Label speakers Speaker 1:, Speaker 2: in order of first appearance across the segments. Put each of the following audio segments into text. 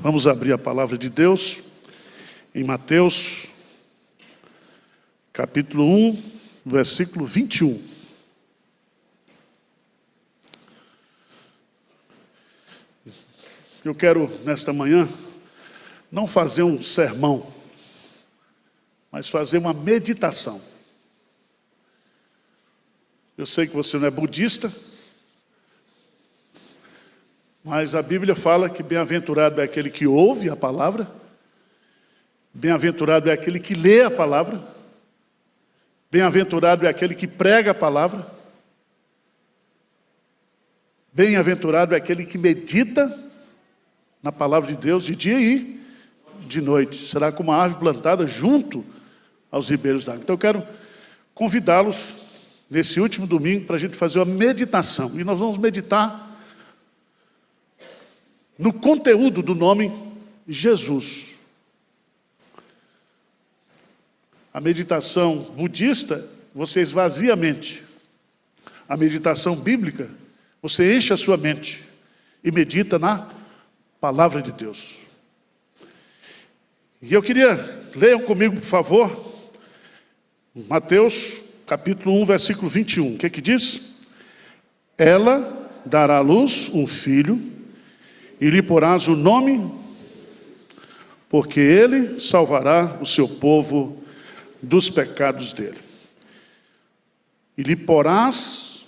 Speaker 1: Vamos abrir a palavra de Deus em Mateus, capítulo 1, versículo 21. Eu quero, nesta manhã, não fazer um sermão, mas fazer uma meditação. Eu sei que você não é budista, mas a Bíblia fala que bem-aventurado é aquele que ouve a palavra, bem-aventurado é aquele que lê a palavra, bem-aventurado é aquele que prega a palavra, bem-aventurado é aquele que medita na palavra de Deus de dia e de noite. Será como uma árvore plantada junto aos ribeiros d'água. Então eu quero convidá-los nesse último domingo para a gente fazer uma meditação. E nós vamos meditar no conteúdo do nome Jesus. A meditação budista, você esvazia a mente. A meditação bíblica, você enche a sua mente e medita na palavra de Deus. E eu queria, leiam comigo, por favor, Mateus, capítulo 1, versículo 21. O que é que diz? Ela dará à luz um filho, e lhe porás o nome, porque ele salvará o seu povo dos pecados dele. E lhe porás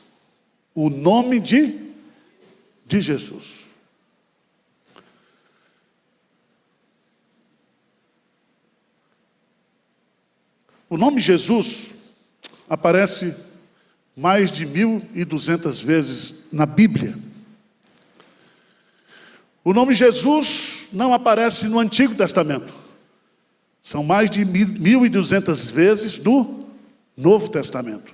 Speaker 1: o nome de Jesus. O nome Jesus aparece mais de 1.200 vezes na Bíblia. O nome Jesus não aparece no Antigo Testamento. São mais de 1.200 vezes no Novo Testamento.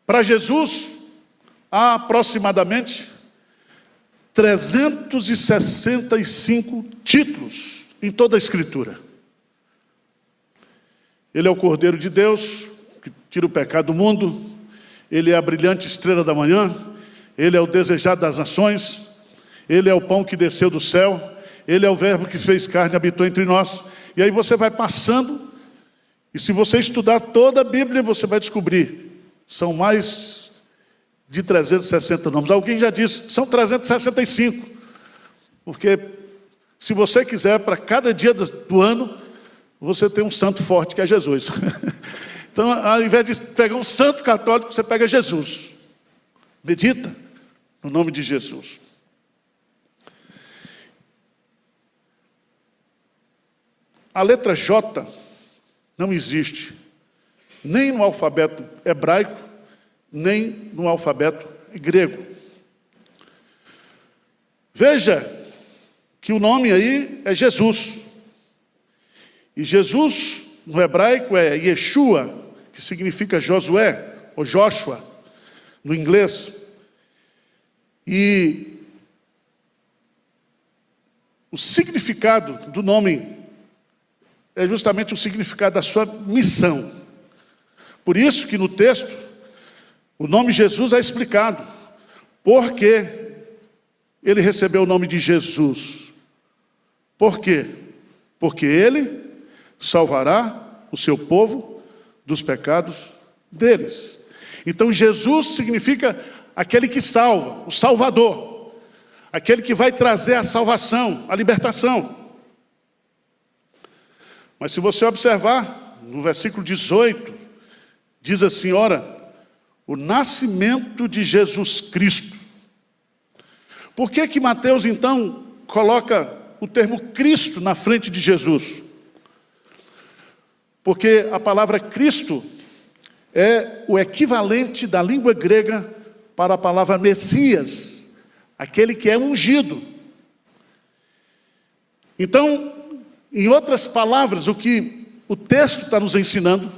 Speaker 1: Para Jesus, há aproximadamente 365 títulos em toda a Escritura. Ele é o Cordeiro de Deus, que tira o pecado do mundo. Ele é a brilhante estrela da manhã. Ele é o desejado das nações. Ele é o pão que desceu do céu. Ele é o verbo que fez carne e habitou entre nós. E aí você vai passando, e se você estudar toda a Bíblia, você vai descobrir, são mais de 360 nomes. Alguém já disse, são 365. Porque se você quiser, para cada dia do ano, você tem um santo forte que é Jesus. Então, ao invés de pegar um santo católico, você pega Jesus. Medita no nome de Jesus. A letra J não existe, nem no alfabeto hebraico, nem no alfabeto grego. Veja que o nome aí é Jesus. E Jesus, no hebraico, é Yeshua, que significa Josué, ou Joshua, no inglês. E o significado do nome é justamente o significado da sua missão. Por isso que no texto, o nome Jesus é explicado. Por que ele recebeu o nome de Jesus? Por quê? Porque ele salvará o seu povo dos pecados deles. Então Jesus significa aquele que salva, o Salvador, aquele que vai trazer a salvação, a libertação. Mas se você observar, no versículo 18, diz assim, ora, o nascimento de Jesus Cristo. Por que que Mateus, então, coloca o termo Cristo na frente de Jesus? Porque a palavra Cristo é o equivalente da língua grega para a palavra Messias, aquele que é ungido. Então, em outras palavras, o que o texto está nos ensinando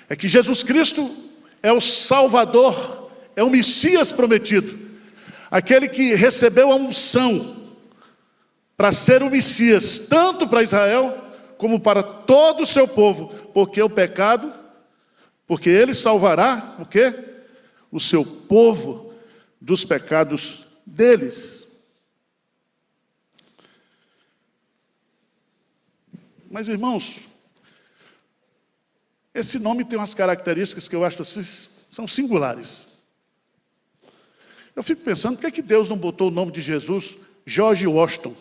Speaker 1: é que Jesus Cristo é o Salvador, é o Messias prometido, aquele que recebeu a unção para ser o Messias, tanto para Israel como para todo o seu povo, porque ele salvará o quê? O seu povo dos pecados deles. Mas, irmãos, esse nome tem umas características que eu acho assim, são singulares. Eu fico pensando, por que Deus não botou o nome de Jesus George Washington,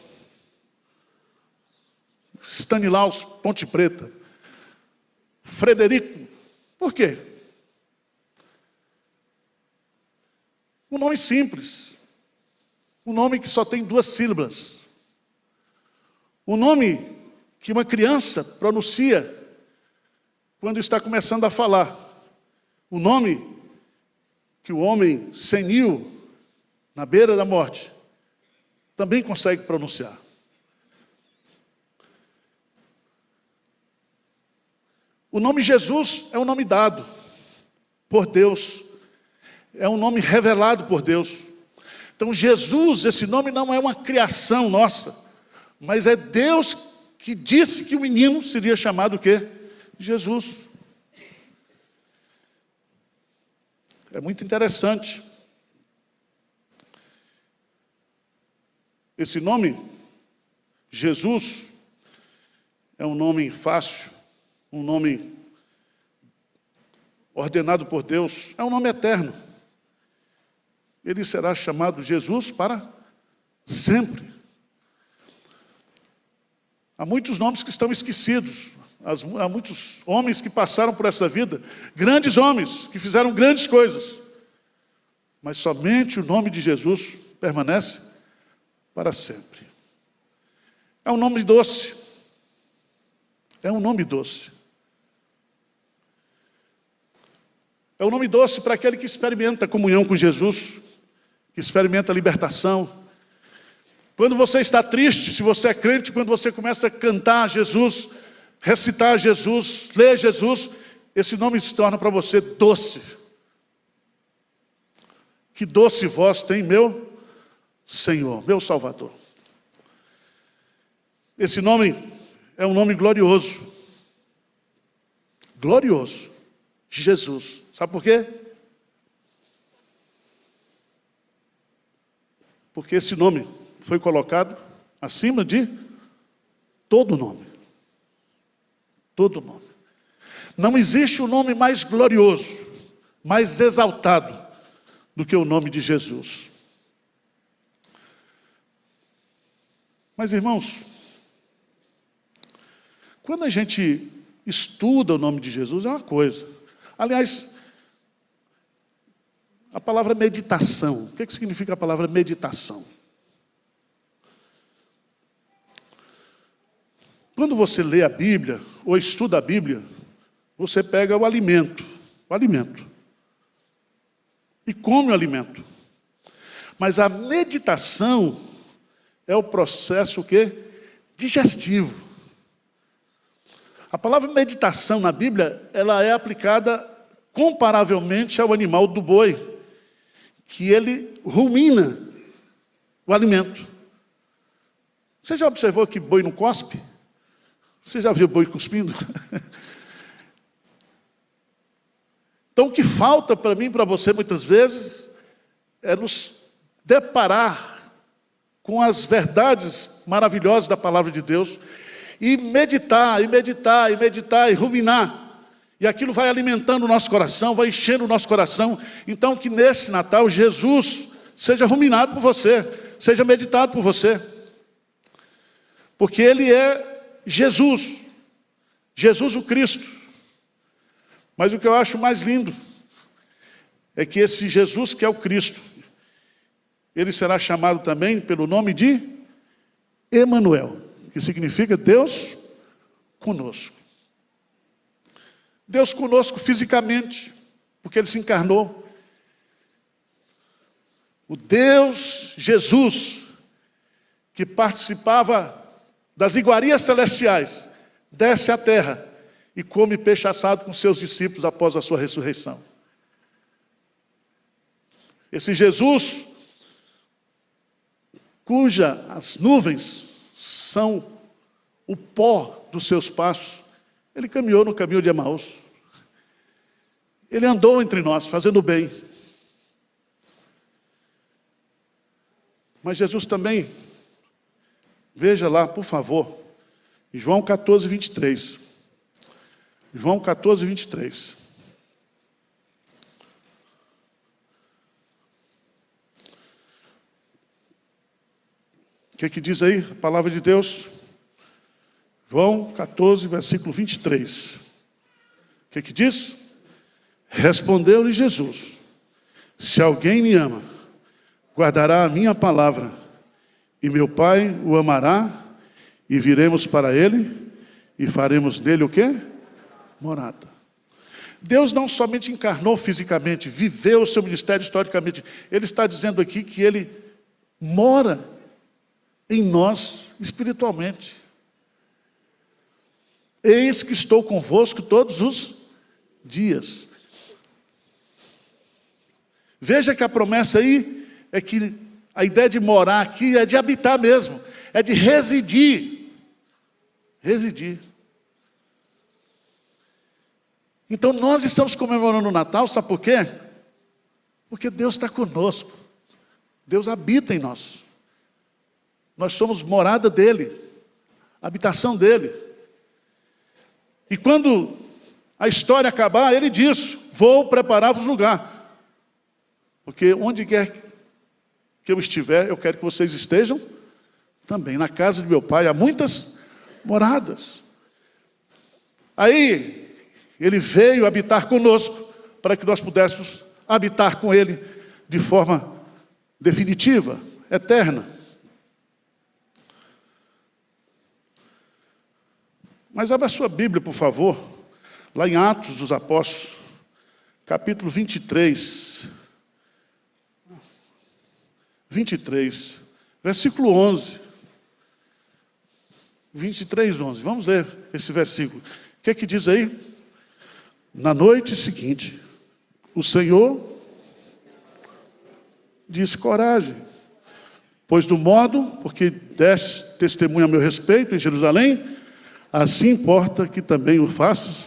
Speaker 1: Stanislaus Ponte Preta, Frederico? Por quê? Um nome simples, um nome que só tem 2 sílabas, um nome que uma criança pronuncia quando está começando a falar, um nome que o homem senil, na beira da morte, também consegue pronunciar. O nome Jesus é um nome dado por Deus, é um nome revelado por Deus. Então Jesus, esse nome não é uma criação nossa, mas é Deus que disse que o menino seria chamado o quê? Jesus. É muito interessante. Esse nome, Jesus, é um nome fácil, um nome ordenado por Deus, é um nome eterno. Ele será chamado Jesus para sempre. Há muitos nomes que estão esquecidos, há muitos homens que passaram por essa vida, grandes homens, que fizeram grandes coisas, mas somente o nome de Jesus permanece para sempre. É um nome doce, é um nome doce. É um nome doce para aquele que experimenta a comunhão com Jesus, que experimenta a libertação. Quando você está triste, se você é crente, quando você começa a cantar Jesus, recitar Jesus, ler Jesus, esse nome se torna para você doce. Que doce voz tem meu Senhor, meu Salvador. Esse nome é um nome glorioso. Glorioso. Jesus. Sabe por quê? Porque esse nome foi colocado acima de todo nome. Todo nome. Não existe um nome mais glorioso, mais exaltado do que o nome de Jesus. Mas, irmãos, quando a gente estuda o nome de Jesus, é uma coisa. Aliás, a palavra meditação, o que significa a palavra meditação? Quando você lê a Bíblia, ou estuda a Bíblia, você pega o alimento, e come o alimento. Mas a meditação é o processo o quê? Digestivo. A palavra meditação na Bíblia, ela é aplicada comparavelmente ao animal do boi, que ele rumina o alimento. Você já observou que boi não cospe? Você já viu boi cuspindo? Então, o que falta para mim e para você, muitas vezes, é nos deparar com as verdades maravilhosas da palavra de Deus e meditar, e ruminar. E aquilo vai alimentando o nosso coração, vai enchendo o nosso coração. Então, que nesse Natal, Jesus seja ruminado por você, seja meditado por você. Porque Ele é Jesus o Cristo. Mas o que eu acho mais lindo é que esse Jesus que é o Cristo, Ele será chamado também pelo nome de Emanuel, que significa Deus conosco. Deus conosco fisicamente, porque Ele se encarnou. O Deus Jesus, que participava das iguarias celestiais, desce à terra e come peixe assado com seus discípulos após a sua ressurreição. Esse Jesus, cuja as nuvens são o pó dos seus passos, Ele caminhou no caminho de Emaús. Ele andou entre nós, fazendo o bem. Mas Jesus também, veja lá, por favor, João 14, 23. João 14, 23. O que diz aí a palavra de Deus? João 14, versículo 23. O que diz? Respondeu-lhe Jesus: se alguém me ama, guardará a minha palavra, e meu Pai o amará, e viremos para ele, e faremos dele o quê? Morada. Deus não somente encarnou fisicamente, viveu o seu ministério historicamente. Ele está dizendo aqui que ele mora em nós espiritualmente. Eis que estou convosco todos os dias. Veja que a promessa aí é que a ideia de morar aqui é de habitar mesmo, é de residir. Residir. Então nós estamos comemorando o Natal, sabe por quê? Porque Deus está conosco. Deus habita em nós. Nós somos morada dele, habitação dele. E quando a história acabar, ele diz: vou preparar-vos lugar. Porque onde quer que eu estiver, eu quero que vocês estejam também. Na casa de meu Pai há muitas moradas. Aí, ele veio habitar conosco, para que nós pudéssemos habitar com ele de forma definitiva, eterna. Mas abra a sua Bíblia, por favor, lá em Atos dos Apóstolos, capítulo 23, versículo 11. 23, 11. Vamos ler esse versículo. O que diz aí? Na noite seguinte, o Senhor disse: coragem, pois do modo, porque deste testemunho a meu respeito em Jerusalém, assim importa que também o faças.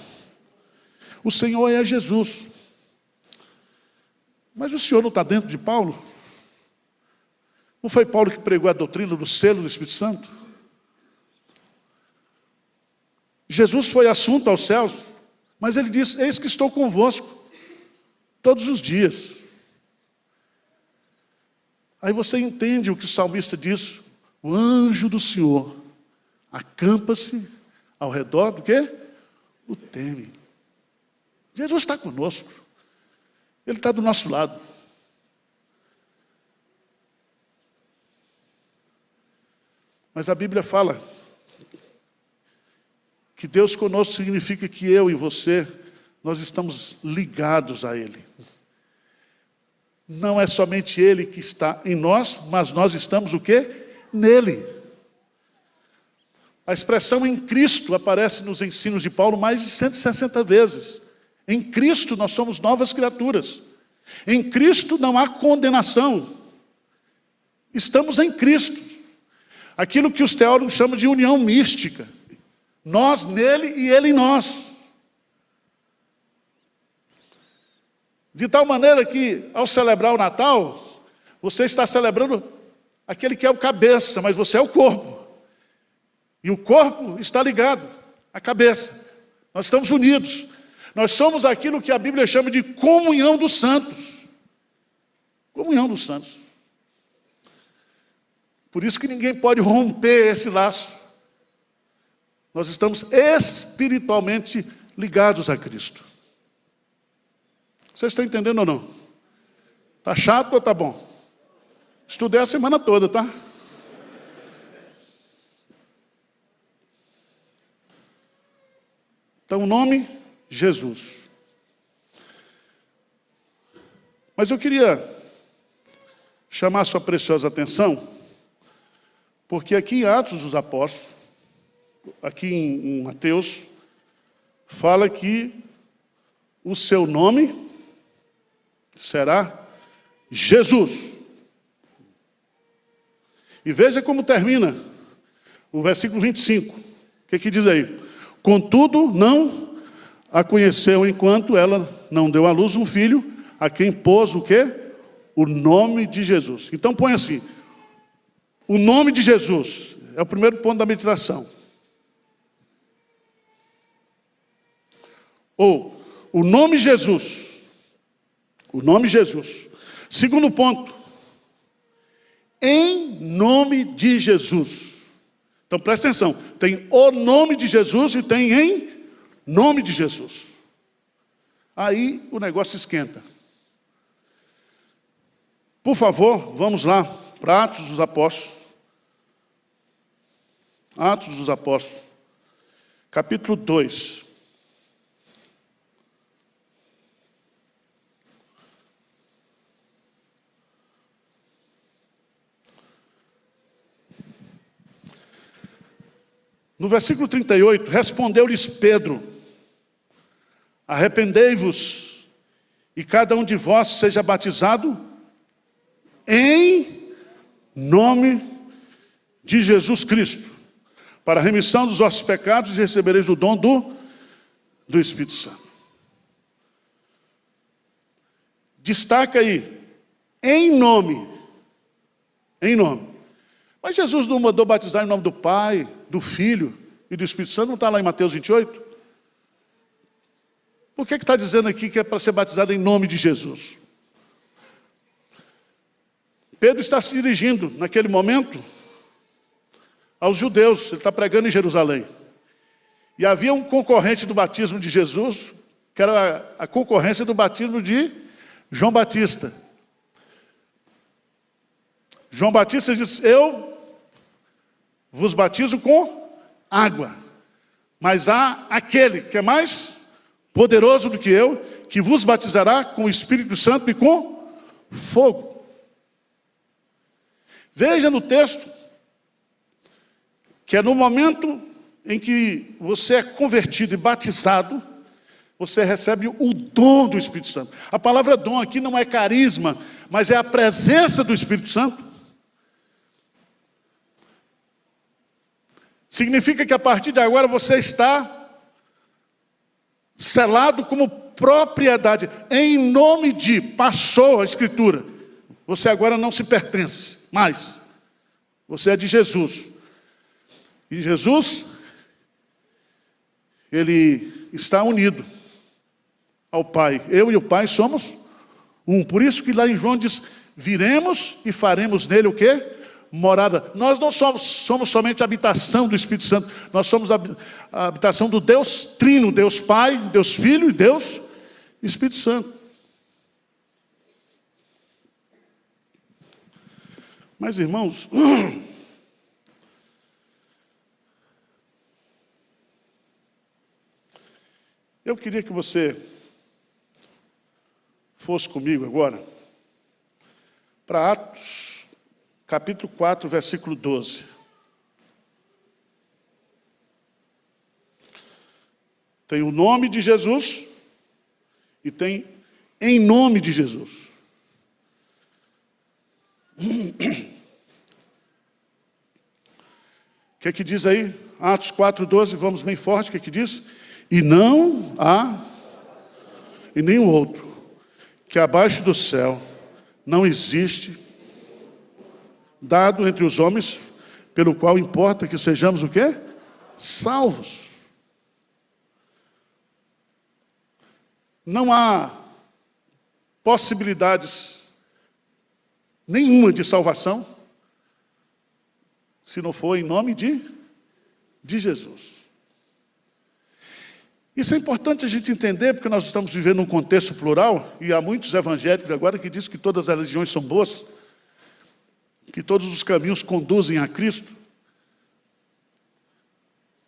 Speaker 1: O Senhor é Jesus. Mas o Senhor não está dentro de Paulo? Não foi Paulo que pregou a doutrina do selo do Espírito Santo? Jesus foi assunto aos céus, mas ele disse: eis que estou convosco todos os dias. Aí você entende o que o salmista diz: o anjo do Senhor acampa-se ao redor do quê? O teme. Jesus está conosco. Ele está do nosso lado. Mas a Bíblia fala que Deus conosco significa que eu e você, nós estamos ligados a Ele. Não é somente Ele que está em nós, mas nós estamos o quê? Nele. A expressão em Cristo aparece nos ensinos de Paulo mais de 160 vezes. Em Cristo nós somos novas criaturas. Em Cristo não há condenação. Estamos em Cristo. Aquilo que os teólogos chamam de união mística. Nós nele e ele em nós. De tal maneira que, ao celebrar o Natal, você está celebrando aquele que é o cabeça, mas você é o corpo. E o corpo está ligado à cabeça. Nós estamos unidos. Nós somos aquilo que a Bíblia chama de comunhão dos santos. Comunhão dos santos. Por isso que ninguém pode romper esse laço. Nós estamos espiritualmente ligados a Cristo. Vocês estão entendendo ou não? Está chato ou está bom? Estudei a semana toda, tá? Então, o nome, Jesus. Mas eu queria chamar a sua preciosa atenção, porque aqui em Atos dos Apóstolos, aqui em Mateus, fala que o seu nome será Jesus. E veja como termina o versículo 25. O que diz aí? Contudo, não a conheceu enquanto ela não deu à luz um filho, a quem pôs o quê? O nome de Jesus. Então põe assim: o nome de Jesus é o primeiro ponto da meditação. Ou o nome Jesus. O nome Jesus. Segundo ponto. Em nome de Jesus. Então presta atenção. Tem o nome de Jesus e tem em nome de Jesus. Aí o negócio esquenta. Por favor, vamos lá para Atos dos Apóstolos. Atos dos Apóstolos, capítulo 2. No versículo 38, respondeu-lhes Pedro: arrependei-vos, e cada um de vós seja batizado em nome de Jesus Cristo, para a remissão dos vossos pecados, e recebereis o dom do Espírito Santo. Destaca aí, em nome. Em nome. Mas Jesus não mandou batizar em nome do Pai, do Filho e do Espírito Santo? Não está lá em Mateus 28? Por que está dizendo aqui que é para ser batizado em nome de Jesus? Pedro está se dirigindo, naquele momento, aos judeus. Ele está pregando em Jerusalém. E havia um concorrente do batismo de Jesus, que era a concorrência do batismo de João Batista. João Batista disse: eu vos batizo com água, mas há aquele que é mais poderoso do que eu, que vos batizará com o Espírito Santo e com fogo. Veja no texto que é no momento em que você é convertido e batizado, você recebe o dom do Espírito Santo. A palavra dom aqui não é carisma, mas é a presença do Espírito Santo. Significa que a partir de agora você está selado como propriedade, em nome de, passou a Escritura. Você agora não se pertence mais. Você é de Jesus. E Jesus, Ele está unido ao Pai. Eu e o Pai somos um. Por isso que lá em João diz: viremos e faremos nele o quê? Morada. Nós não somos somente a habitação do Espírito Santo, nós somos a habitação do Deus Trino, Deus Pai, Deus Filho e Deus Espírito Santo. Mas, irmãos, eu queria que você fosse comigo agora para Atos, capítulo 4, versículo 12. Tem o nome de Jesus e tem em nome de Jesus. O que é que diz aí? Atos 4, 12, vamos bem forte, o que é que diz? E não há, e nem o outro, que abaixo do céu não existe, dado entre os homens, pelo qual importa que sejamos o quê? Salvos. Não há possibilidades nenhuma de salvação se não for em nome de Jesus. Isso é importante a gente entender, porque nós estamos vivendo um contexto plural, e há muitos evangélicos agora que dizem que todas as religiões são boas, que todos os caminhos conduzem a Cristo.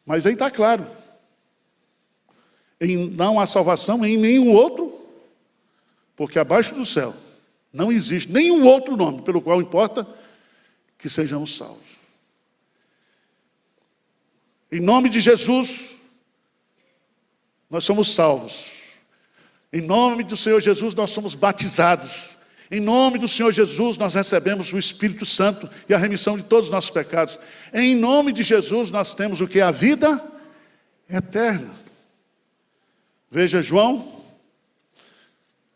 Speaker 1: Mas aí está claro, não há salvação em nenhum outro, porque abaixo do céu não existe nenhum outro nome pelo qual importa que sejamos salvos. Em nome de Jesus, nós somos salvos. Em nome do Senhor Jesus, nós somos batizados. Em nome do Senhor Jesus, nós recebemos o Espírito Santo e a remissão de todos os nossos pecados. Em nome de Jesus, nós temos o que? A vida eterna. Veja João,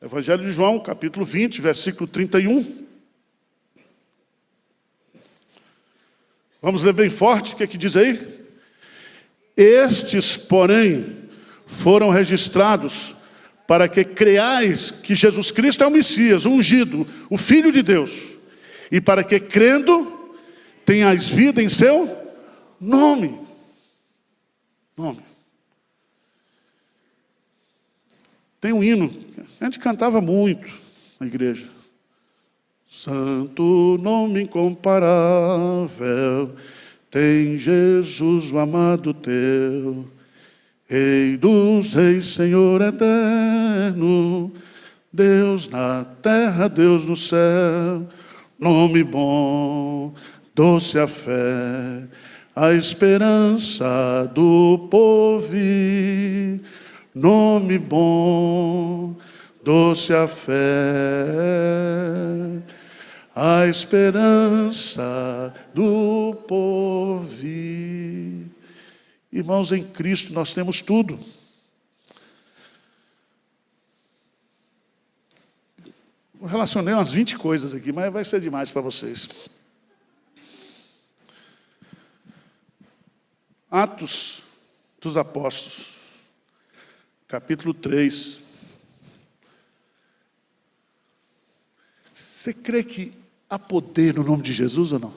Speaker 1: Evangelho de João, capítulo 20, versículo 31. Vamos ler bem forte, o que é que diz aí? Estes, porém, foram registrados para que creais que Jesus Cristo é o Messias, o ungido, o Filho de Deus, e para que crendo tenhais vida em seu nome. Tem um hino, a gente cantava muito na igreja. Santo nome incomparável, tem Jesus o amado teu, Rei dos reis, Senhor eterno, Deus na terra, Deus no céu, nome bom, doce a fé, a esperança do povo, nome bom, doce a fé, a esperança do povo. Irmãos, em Cristo nós temos tudo. Eu relacionei umas 20 coisas aqui, mas vai ser demais para vocês. Atos dos Apóstolos, capítulo 3. Você crê que há poder no nome de Jesus ou não?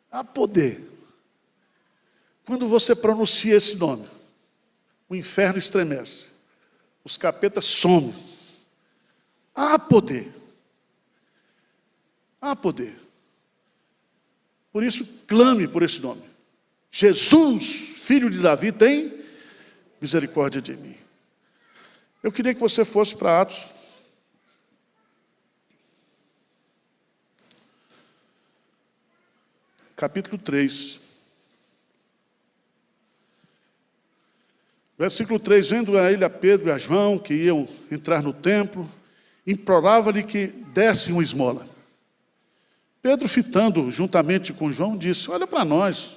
Speaker 1: Há poder. Quando você pronuncia esse nome, o inferno estremece, os capetas somem. Há poder. Há poder. Por isso, clame por esse nome. Jesus, filho de Davi, tem misericórdia de mim. Eu queria que você fosse para Atos. Capítulo 3. Versículo 3, vendo a ele, a Pedro e a João, que iam entrar no templo, implorava-lhe que dessem uma esmola. Pedro, fitando juntamente com João, disse, olha para nós.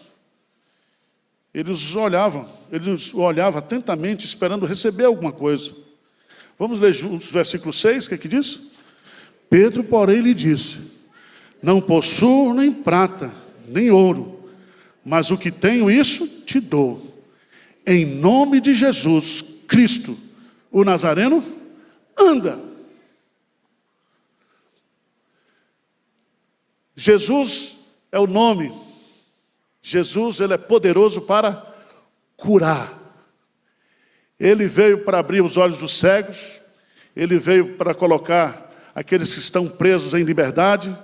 Speaker 1: Eles o olhavam atentamente, esperando receber alguma coisa. Vamos ler juntos o versículo 6, o que é que diz? Pedro, porém, lhe disse, não possuo nem prata, nem ouro, mas o que tenho, isso te dou. Em nome de Jesus Cristo, o Nazareno, anda. Jesus é o nome. Jesus, ele é poderoso para curar. Ele veio para abrir os olhos dos cegos. Ele veio para colocar aqueles que estão presos em liberdade.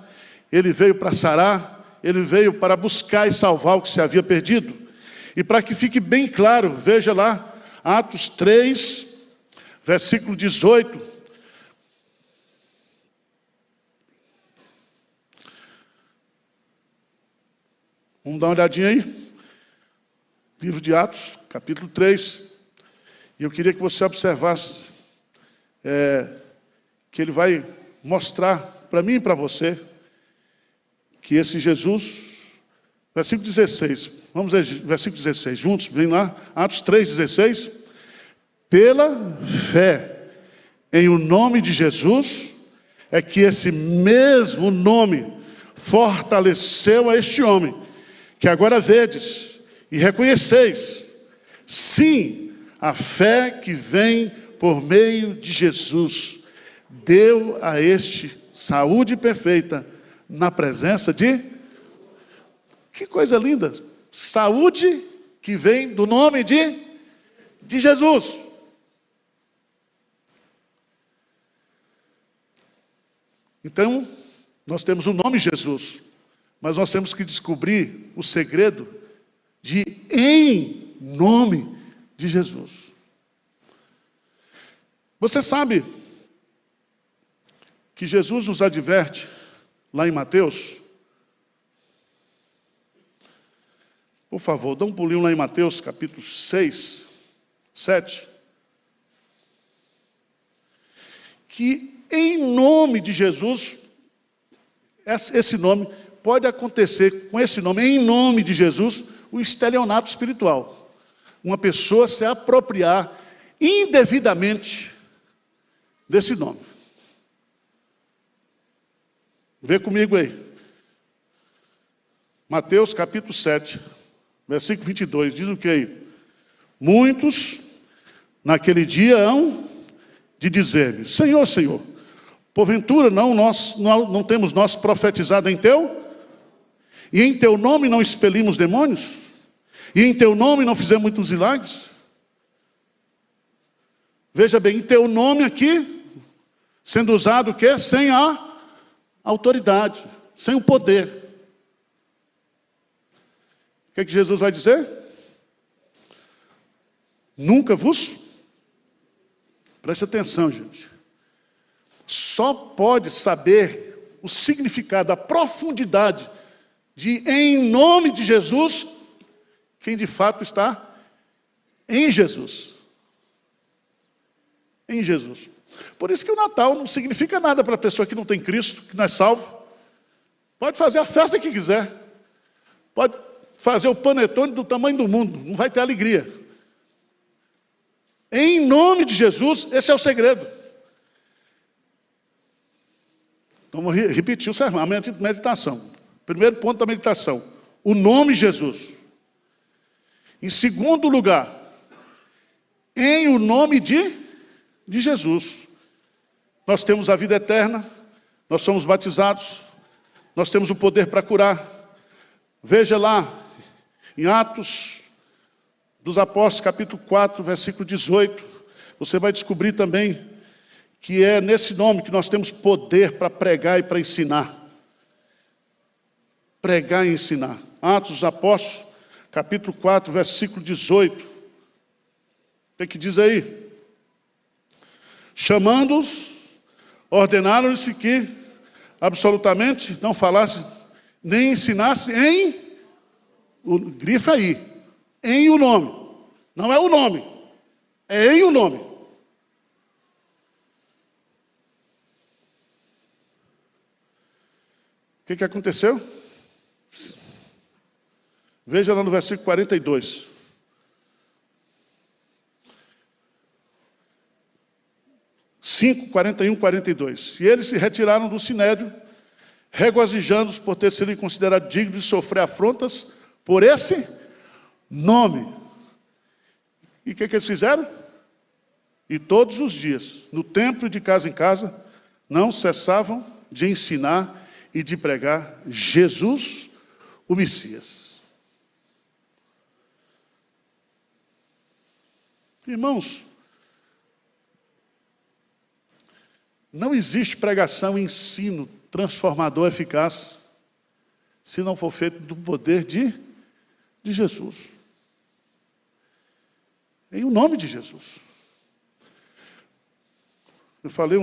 Speaker 1: Ele veio para sarar. Ele veio para buscar e salvar o que se havia perdido. E para que fique bem claro, veja lá, Atos 3, versículo 18. Vamos dar uma olhadinha aí. Livro de Atos, capítulo 3. E eu queria que você observasse que ele vai mostrar para mim e para você que esse Jesus... Versículo 16, vamos ler versículo 16, juntos, vem lá, Atos 3,16. Pela fé em o nome de Jesus, é que esse mesmo nome fortaleceu a este homem, que agora vedes e reconheceis, sim, a fé que vem por meio de Jesus, deu a este saúde perfeita na presença de... Que coisa linda, saúde que vem do nome de Jesus. Então, nós temos o nome Jesus, mas nós temos que descobrir o segredo de em nome de Jesus. Você sabe que Jesus nos adverte lá em Mateus? Por favor, dá um pulinho lá em Mateus, capítulo 6, 7. Que em nome de Jesus, esse nome, pode acontecer com esse nome, em nome de Jesus, o estelionato espiritual. Uma pessoa se apropriar indevidamente desse nome. Vê comigo aí. Mateus, capítulo 7. Versículo 22, diz o que aí? Muitos, naquele dia, hão de dizer-me: Senhor, Senhor, porventura não temos nós profetizado em teu? E em teu nome não expelimos demônios? E em teu nome não fizemos muitos milagres? Veja bem, em teu nome aqui, sendo usado o quê? Sem a autoridade, sem o poder. O que é que Jesus vai dizer? Nunca vos... Preste atenção, gente. Só pode saber o significado, a profundidade de em nome de Jesus, quem de fato está em Jesus. Em Jesus. Por isso que o Natal não significa nada para a pessoa que não tem Cristo, que não é salvo. Pode fazer a festa que quiser. Pode fazer o panetone do tamanho do mundo, não vai ter alegria. Em nome de Jesus, esse é o segredo. Então, vamos repetir o sermão, a meditação. Primeiro ponto da meditação, o nome Jesus. Em segundo lugar, em o nome de Jesus. Nós temos a vida eterna, nós somos batizados, nós temos o poder para curar. Veja lá, em Atos dos Apóstolos, capítulo 4, versículo 18, você vai descobrir também que é nesse nome que nós temos poder para pregar e para ensinar. Pregar e ensinar. Atos dos Apóstolos, capítulo 4, versículo 18. O que diz aí? Chamando-os, ordenaram-lhes que absolutamente não falasse, nem ensinasse grifa aí, em o nome. Não é o nome, é em o nome. O que aconteceu? Veja lá no versículo 42. (5, 41, 42). E eles se retiraram do sinédrio, regozijando-se por ter sido considerado digno de sofrer afrontas por esse nome. E o que eles fizeram? E todos os dias, no templo e de casa em casa, não cessavam de ensinar e de pregar Jesus, o Messias. Irmãos, não existe pregação e ensino transformador eficaz se não for feito do poder de Jesus. Em o nome de Jesus. Eu falei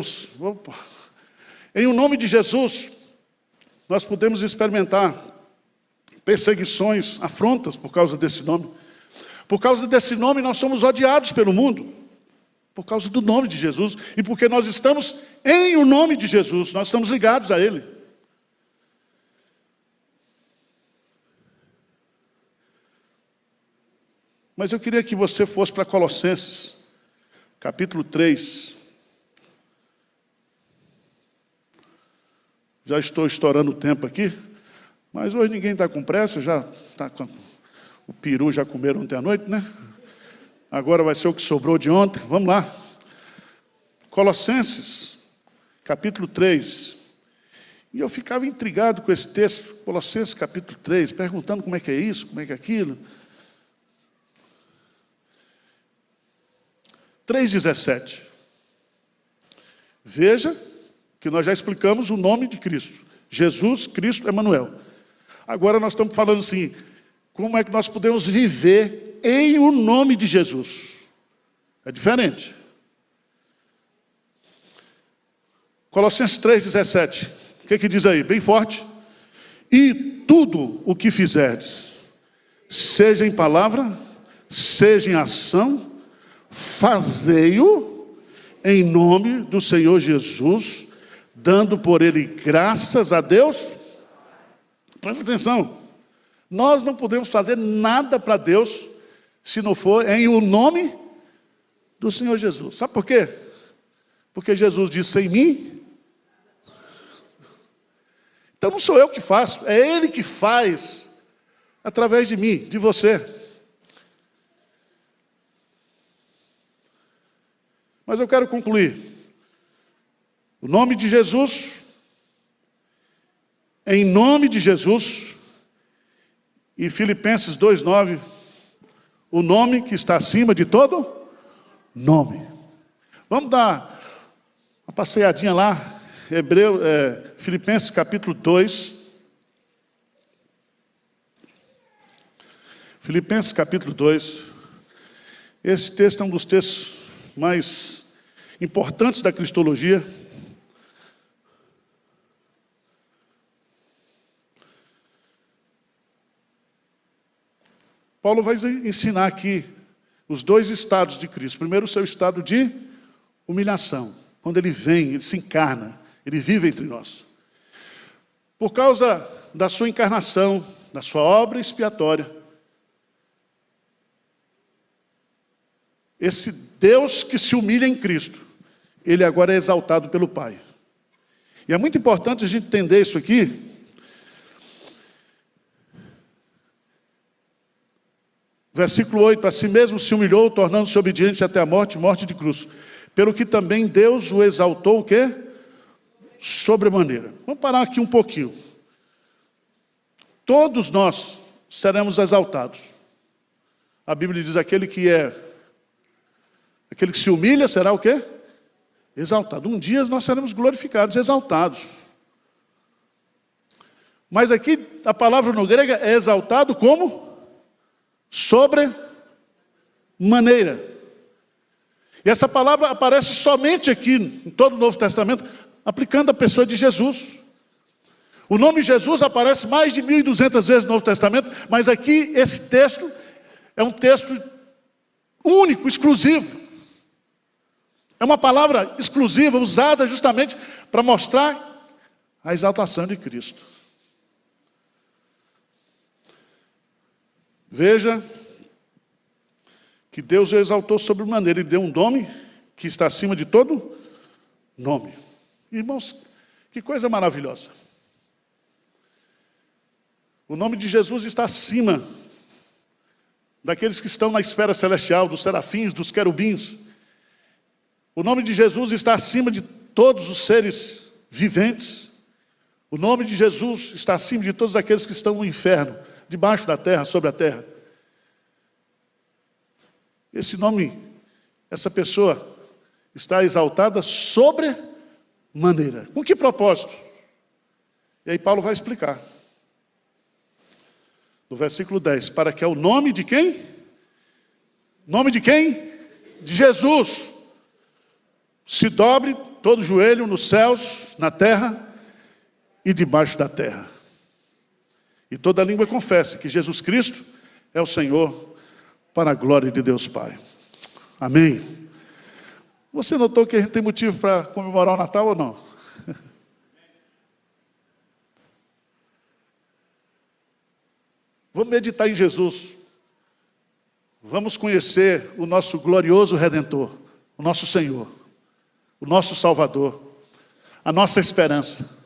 Speaker 1: em o nome de Jesus, nós podemos experimentar perseguições, afrontas por causa desse nome. Por causa desse nome, nós somos odiados pelo mundo. Por causa do nome de Jesus. E porque nós estamos em o nome de Jesus. Nós estamos ligados a Ele. Mas eu queria que você fosse para Colossenses, capítulo 3. Já estou estourando o tempo aqui. Mas hoje ninguém está com pressa. Já está com... O peru já comeram ontem à noite, né? Agora vai ser o que sobrou de ontem. Vamos lá. Colossenses, capítulo 3. E eu ficava intrigado com esse texto, Colossenses, capítulo 3, perguntando como é que é isso, como é que é aquilo. 3,17. Veja que nós já explicamos o nome de Cristo. Jesus, Cristo, Emanuel. Agora nós estamos falando assim, como é que nós podemos viver em o nome de Jesus? É diferente. Colossenses 3,17. O que diz aí? Bem forte. E tudo o que fizerdes, seja em palavra, seja em ação, fazei-o em nome do Senhor Jesus, dando por Ele graças a Deus. Presta atenção. Nós não podemos fazer nada para Deus se não for em o nome do Senhor Jesus. Sabe por quê? Porque Jesus disse: sem mim. Então não sou eu que faço, é Ele que faz através de mim, de você. Mas eu quero concluir. O nome de Jesus, em nome de Jesus, e Filipenses 2:9, o nome que está acima de todo nome. Vamos dar uma passeadinha lá, Filipenses capítulo 2. Filipenses capítulo 2. Esse texto é um dos textos mais importantes da cristologia. Paulo vai ensinar aqui os dois estados de Cristo. Primeiro, o seu estado de humilhação. Quando ele vem, ele se encarna, ele vive entre nós. Por causa da sua encarnação, da sua obra expiatória, esse Deus que se humilha em Cristo, ele agora é exaltado pelo Pai. E é muito importante a gente entender isso aqui. Versículo 8, a si mesmo se humilhou, tornando-se obediente até a morte, morte de cruz. Pelo que também Deus o exaltou, o quê? Sobremaneira. Vamos parar aqui um pouquinho. Todos nós seremos exaltados. A Bíblia diz, aquele que se humilha será o quê? Exaltado. Um dia nós seremos glorificados, exaltados. Mas aqui a palavra no grego é exaltado como? Sobremaneira. E essa palavra aparece somente aqui, em todo o Novo Testamento, aplicando a pessoa de Jesus. O nome Jesus aparece mais de 1.200 vezes no Novo Testamento, mas aqui esse texto é um texto único, exclusivo. É uma palavra exclusiva, usada justamente para mostrar a exaltação de Cristo. Veja que Deus o exaltou sobremaneira, Ele deu um nome que está acima de todo nome. Irmãos, que coisa maravilhosa. O nome de Jesus está acima daqueles que estão na esfera celestial, dos serafins, dos querubins. O nome de Jesus está acima de todos os seres viventes. O nome de Jesus está acima de todos aqueles que estão no inferno, debaixo da terra, sobre a terra. Esse nome, essa pessoa está exaltada sobremaneira. Com que propósito? E aí Paulo vai explicar. No versículo 10, para que ao nome de quem? Nome de quem? De Jesus. Se dobre todo joelho nos céus, na terra e debaixo da terra. E toda língua confesse que Jesus Cristo é o Senhor, para a glória de Deus Pai. Amém. Você notou que a gente tem motivo para comemorar o Natal ou não? Vamos meditar em Jesus. Vamos conhecer o nosso glorioso Redentor, o nosso Senhor, o nosso Salvador, a nossa esperança.